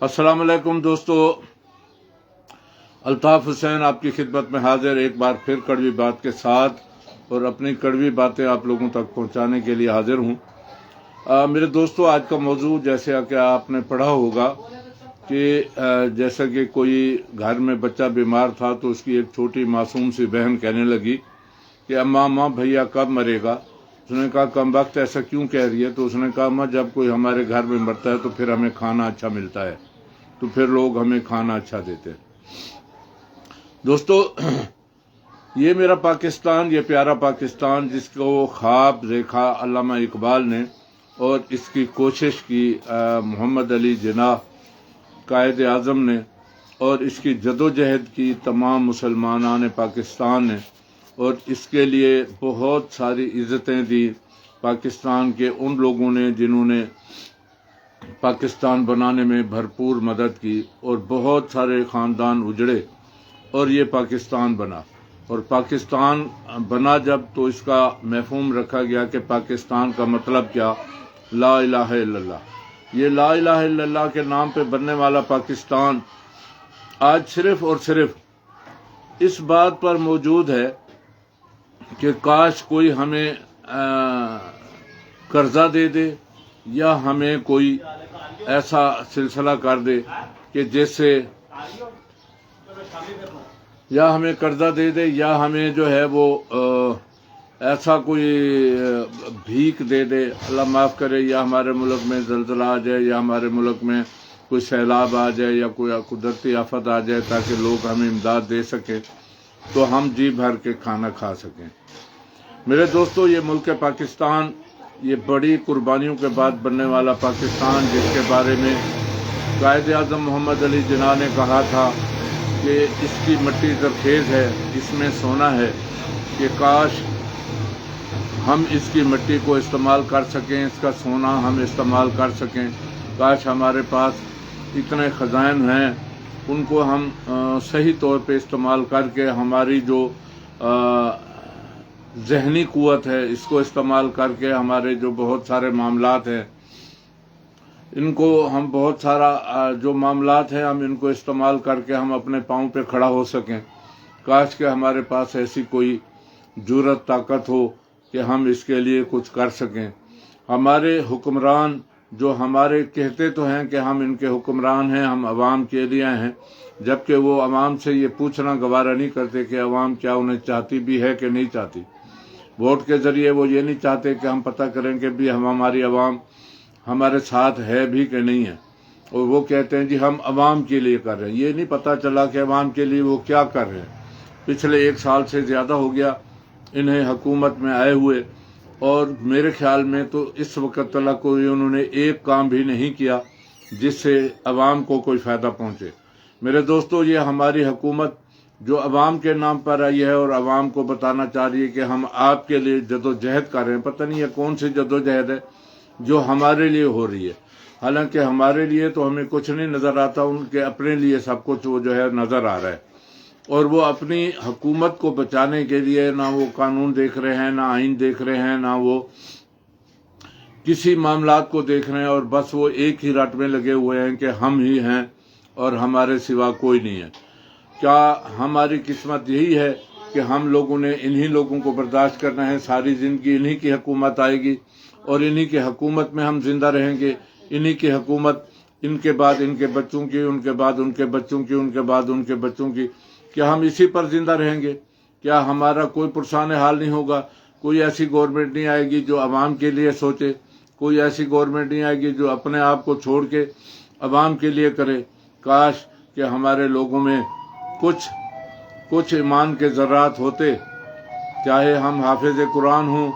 अस्सलाम वालेकुम दोस्तों, अल्ताफ हुसैन आपकी खिदमत में हाजिर एक बार फिर कड़वी बात के साथ और अपनी कड़वी बातें आप लोगों तक पहुंचाने के लिए हाजिर हूं। मेरे दोस्तों, आज का मौजू जैसे कि आपने पढ़ा होगा कि जैसा कि कोई घर में बच्चा बीमार था तो उसकी एक छोटी मासूम सी बहन कहने लगी कि अम्मा अम्मा भैया कब मरेगा। उसने कहा कम वक्त ऐसा क्यों कह रही है। तो उसने कहा अम्मा जब कोई हमारे घर में मरता है तो फिर हमें खाना अच्छा मिलता है, तो फिर लोग हमें खाना अच्छा देते हैं। दोस्तों, ये मेरा पाकिस्तान, ये प्यारा पाकिस्तान जिसको ख्वाब देखा अल्लामा इकबाल ने और इसकी कोशिश की मोहम्मद अली जिन्नाह कायद आज़म ने और इसकी जदोजहद की तमाम मुसलमानान पाकिस्तान ने और इसके लिए बहुत सारी इज़्ज़तें दी पाकिस्तान के उन लोगों ने जिन्होंने पाकिस्तान बनाने में भरपूर मदद की और बहुत सारे ख़ानदान उजड़े और ये पाकिस्तान बना। और पाकिस्तान बना जब तो इसका मफ़हूम रखा गया कि पाकिस्तान का मतलब क्या, ला इलाहा इल्लल्लाह। ये ला इलाहा इल्लल्लाह के नाम पे बनने वाला पाकिस्तान आज सिर्फ और सिर्फ इस बात पर मौजूद है कि काश कोई हमें कर्जा दे दे या हमें कोई ऐसा सिलसिला कर दे कि जैसे या हमें कर्जा दे दे या हमें जो है वो ऐसा कोई भीख दे दे, अल्लाह माफ़ करे, या हमारे मुल्क में ज़लज़ला आ जाए या हमारे मुल्क में कोई सैलाब आ जाए या कोई कुदरती आफत आ जाए ताकि लोग हमें इमदाद दे सकें तो हम जी भर के खाना खा सकें। मेरे दोस्तों, ये मुल्क पाकिस्तान, ये बड़ी कुर्बानियों के बाद बनने वाला पाकिस्तान जिसके बारे में कायद आज़म मोहम्मद अली जिन्नाह ने कहा था कि इसकी मिट्टी ज़रखेज़ है, इसमें सोना है, कि काश हम इसकी मिट्टी को इस्तेमाल कर सकें, इसका सोना हम इस्तेमाल कर सकें। काश हमारे पास इतने ख़ज़ाइन हैं उनको हम सही तौर पे इस्तेमाल करके हमारी जो ज़हनी क़ुव्वत है इसको इस्तेमाल करके हमारे जो बहुत सारे मामलात हैं इनको हम बहुत सारा जो मामलात हैं हम इनको इस्तेमाल करके हम अपने पाँव पे खड़ा हो सकें। काश के हमारे पास ऐसी कोई जुर्रत ताकत हो कि हम इसके लिए कुछ कर सकें। हमारे हुक्मरान जो हमारे कहते तो हैं कि हम इनके हुक्मरान हैं, हम अवाम के लिए हैं, जबकि वो अवाम से ये पूछना गवारा नहीं करते कि अवाम क्या उन्हें चाहती भी है कि नहीं चाहती। वोट के ज़रिए वो ये नहीं चाहते कि हम पता करें कि भी हमारी अवाम हमारे साथ है भी कि नहीं है, और वो कहते हैं जी हम अवाम के लिए कर रहे हैं। ये नहीं पता चला कि अवाम के लिए वो क्या कर रहे हैं। पिछले 1 साल से ज़्यादा हो गया इन्हें हुकूमत में आए हुए, और मेरे ख्याल में तो इस वक्त तक कोई उन्होंने एक काम भी नहीं किया जिससे अवाम को कोई फ़ायदा पहुँचे। मेरे दोस्तों, ये हमारी हुकूमत जो अवाम के नाम पर आई है और अवाम को बताना चाह रही है कि हम आपके लिए जदोजहद कर रहे हैं। पता नहीं है कौन सी जदोजहद है जो हमारे लिए हो रही है। हालांकि हमारे लिए तो हमें कुछ नहीं नज़र आता, उनके अपने लिए सब कुछ वो जो है नज़र आ रहा है। और वो अपनी हुकूमत को बचाने के लिए ना वो कानून देख रहे हैं, ना आइन देख रहे हैं, ना वो किसी मामलात को देख रहे हैं, और बस वो एक ही रट में लगे हुए हैं कि हम ही हैं और हमारे सिवा कोई नहीं है। क्या हमारी किस्मत यही है कि हम लोगों ने इन्हीं लोगों को बर्दाश्त करना है, सारी ज़िंदगी इन्हीं की हुकूमत आएगी और इन्हीं की हुकूमत में हम जिंदा रहेंगे, इन्हीं की हुकूमत इनके बाद इनके बच्चों की, उनके बाद उनके बच्चों की, उनके बाद उनके बच्चों की। क्या हम इसी पर जिंदा रहेंगे? क्या हमारा कोई पुरसान हाल नहीं होगा? कोई ऐसी गवर्नमेंट नहीं आएगी जो अवाम के लिए सोचे, कोई ऐसी गवर्नमेंट नहीं आएगी जो अपने आप को छोड़ के अवाम के लिए करे। काश कि हमारे लोगों में कुछ ईमान के ज़र्रात होते, चाहे हम हाफिज़ कुरान हों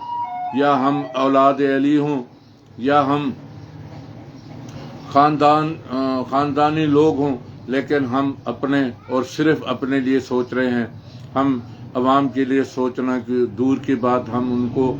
या हम औलाद अली हों या हम ख़ानदानी लोग हों, लेकिन हम अपने और सिर्फ अपने लिए सोच रहे हैं। हम अवाम के लिए सोचना कि दूर की बात, हम उनको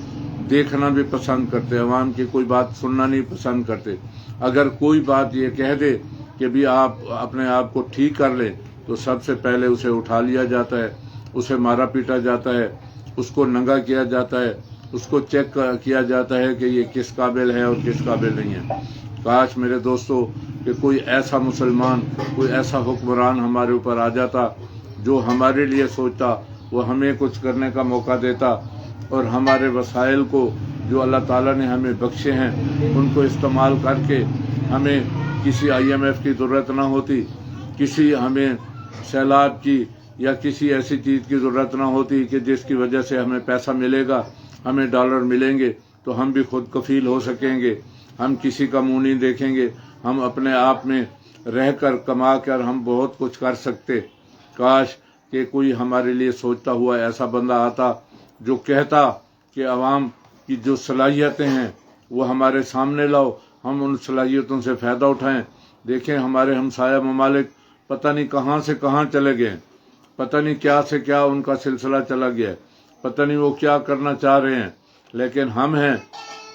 देखना भी पसंद करते, अवाम की कोई बात सुनना नहीं पसंद करते। अगर कोई बात ये कह दे कि भी आप अपने आप को ठीक कर लें तो सबसे पहले उसे उठा लिया जाता है, उसे मारा पीटा जाता है, उसको नंगा किया जाता है, उसको चेक किया जाता है कि ये किस काबिल है और किस काबिल नहीं है। काश मेरे दोस्तों کہ کوئی ایسا مسلمان، کوئی ایسا حکمران ہمارے اوپر آ جاتا جو ہمارے لیے سوچتا، وہ ہمیں کچھ کرنے کا موقع دیتا اور ہمارے وسائل کو جو اللہ تعالیٰ نے ہمیں بخشے ہیں ان کو استعمال کر کے ہمیں کسی IMF کی ضرورت نہ ہوتی، کسی ہمیں سیلاب کی یا کسی ایسی چیز کی ضرورت نہ ہوتی کہ جس کی وجہ سے ہمیں پیسہ ملے گا، ہمیں ڈالر ملیں گے تو ہم بھی خود کفیل ہو سکیں گے، ہم کسی کا منہ نہیں دیکھیں گے، ہم اپنے آپ میں رہ کر کما کر ہم بہت کچھ کر سکتے۔ کاش کہ کوئی ہمارے لیے سوچتا ہوا ایسا بندہ آتا جو کہتا کہ عوام کی جو صلاحیتیں ہیں وہ ہمارے سامنے لاؤ، ہم ان صلاحیتوں سے فائدہ اٹھائیں۔ دیکھیں ہمارے ہمسایہ ممالک پتہ نہیں کہاں سے کہاں چلے گئے، پتہ نہیں کیا سے کیا ان کا سلسلہ چلا گیا، پتہ نہیں وہ کیا کرنا چاہ رہے ہیں، لیکن ہم ہیں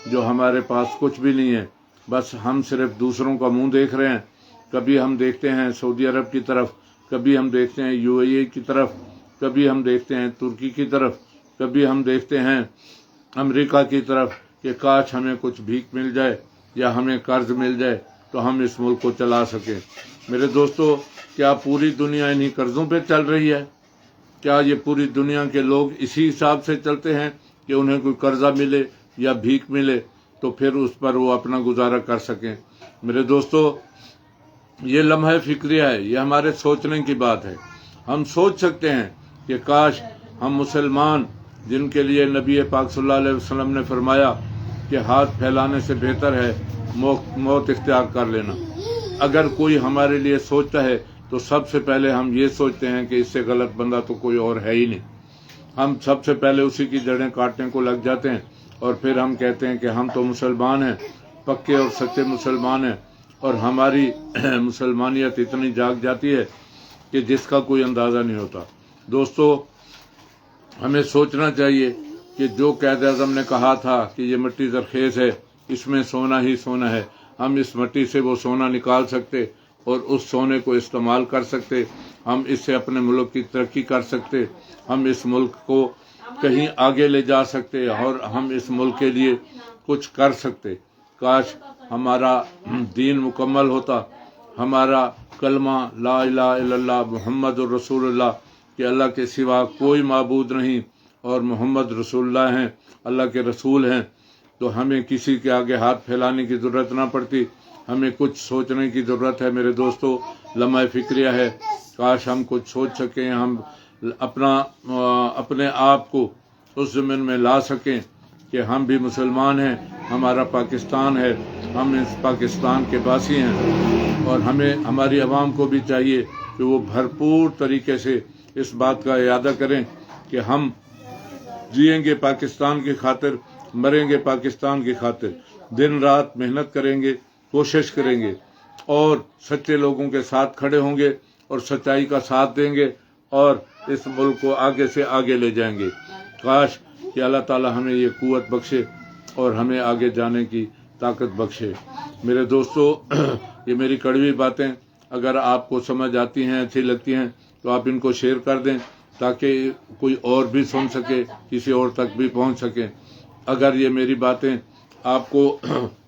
جو ہمارے پاس کچھ بھی نہیں ہے، بس ہم صرف دوسروں کا منہ دیکھ رہے ہیں۔ کبھی ہم دیکھتے ہیں سعودی عرب کی طرف، کبھی ہم دیکھتے ہیں UAE کی طرف، کبھی ہم دیکھتے ہیں ترکی کی طرف، کبھی ہم دیکھتے ہیں امریکہ کی طرف کہ کاش ہمیں کچھ بھیک مل جائے یا ہمیں قرض مل جائے تو ہم اس ملک کو چلا سکیں۔ میرے دوستو، کیا پوری دنیا انہی قرضوں پہ چل رہی ہے؟ کیا یہ پوری دنیا کے لوگ اسی حساب سے چلتے ہیں کہ انہیں کوئی قرضہ ملے یا بھیک ملے تو پھر اس پر وہ اپنا گزارا کر سکیں؟ میرے دوستو، یہ لمحہ فکریہ ہے، یہ ہمارے سوچنے کی بات ہے۔ ہم سوچ سکتے ہیں کہ کاش ہم مسلمان، جن کے لیے نبی پاک صلی اللہ علیہ وسلم نے فرمایا کہ ہاتھ پھیلانے سے بہتر ہے موت اختیار کر لینا، اگر کوئی ہمارے لیے سوچتا ہے تو سب سے پہلے ہم یہ سوچتے ہیں کہ اس سے غلط بندہ تو کوئی اور ہے ہی نہیں۔ ہم سب سے پہلے اسی کی جڑیں کاٹنے کو لگ جاتے ہیں اور پھر ہم کہتے ہیں کہ ہم تو مسلمان ہیں، پکے اور سچے مسلمان ہیں، اور ہماری مسلمانیت اتنی جاگ جاتی ہے کہ جس کا کوئی اندازہ نہیں ہوتا۔ دوستو، ہمیں سوچنا چاہیے کہ جو قائد اعظم نے کہا تھا کہ یہ مٹی زرخیز ہے، اس میں سونا ہی سونا ہے، ہم اس مٹی سے وہ سونا نکال سکتے اور اس سونے کو استعمال کر سکتے، ہم اس سے اپنے ملک کی ترقی کر سکتے، ہم اس ملک کو کہیں آگے لے جا سکتے اور ہم اس ملک کے لیے کچھ کر سکتے۔ کاش ہمارا دین مکمل ہوتا، ہمارا کلمہ لا الہ الا اللہ محمد الرسول اللہ کہ اللہ کے سوا کوئی معبود نہیں اور محمد رسول اللہ ہیں، اللہ کے رسول ہیں، تو ہمیں کسی کے آگے ہاتھ پھیلانے کی ضرورت نہ پڑتی، ہمیں کچھ سوچنے کی ضرورت ہے۔ میرے دوستو، لمحہ فکریہ ہے، کاش ہم کچھ سوچ سکیں، ہم اپنے آپ کو اس زمین میں لا سکیں کہ ہم بھی مسلمان ہیں، ہمارا پاکستان ہے، ہم اس پاکستان کے باسی ہیں، اور ہماری عوام کو بھی چاہیے کہ وہ بھرپور طریقے سے اس بات کا اعادہ کریں کہ ہم جئیں گے پاکستان کی خاطر، مریں گے پاکستان کی خاطر، دن رات محنت کریں گے، کوشش کریں گے اور سچے لوگوں کے ساتھ کھڑے ہوں گے اور سچائی کا ساتھ دیں گے اور اس ملک کو آگے سے آگے لے جائیں گے۔ کاش کہ اللہ تعالی ہمیں یہ قوت بخشے اور ہمیں آگے جانے کی طاقت بخشے۔ میرے دوستو، یہ میری کڑوی باتیں اگر آپ کو سمجھ آتی ہیں، اچھی لگتی ہیں تو آپ ان کو شیئر کر دیں تاکہ کوئی اور بھی سن سکے، کسی اور تک بھی پہنچ سکے۔ اگر یہ میری باتیں آپ کو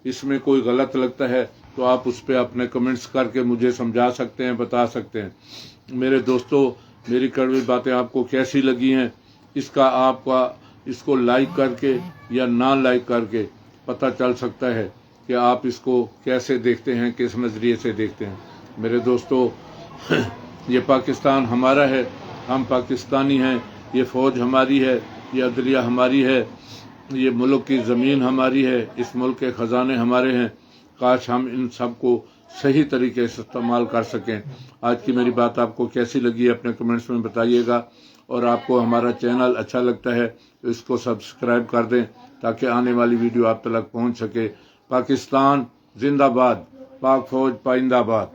اس میں کوئی غلط لگتا ہے تو آپ اس پہ اپنے کمنٹس کر کے مجھے سمجھا سکتے ہیں، بتا سکتے ہیں۔ میرے دوستو، میری کڑوی باتیں آپ کو کیسی لگی ہیں، اس کو لائک کر کے یا نہ لائک کر کے پتہ چل سکتا ہے کہ آپ اس کو کیسے دیکھتے ہیں، کس نظریے سے دیکھتے ہیں۔ میرے دوستو، یہ پاکستان ہمارا ہے، ہم پاکستانی ہیں، یہ فوج ہماری ہے، یہ عدلیہ ہماری ہے، یہ ملک کی زمین ہماری ہے، اس ملک کے خزانے ہمارے ہیں۔ کاش ہم ان سب کو صحیح طریقے سے استعمال کر سکیں۔ آج کی میری بات آپ کو کیسی لگی اپنے کمنٹس میں بتائیے گا، اور آپ کو ہمارا چینل اچھا لگتا ہے تو اس کو سبسکرائب کر دیں تاکہ آنے والی ویڈیو آپ تک پہنچ سکے۔ پاکستان زندہ باد، پاک فوج پائندہ باد۔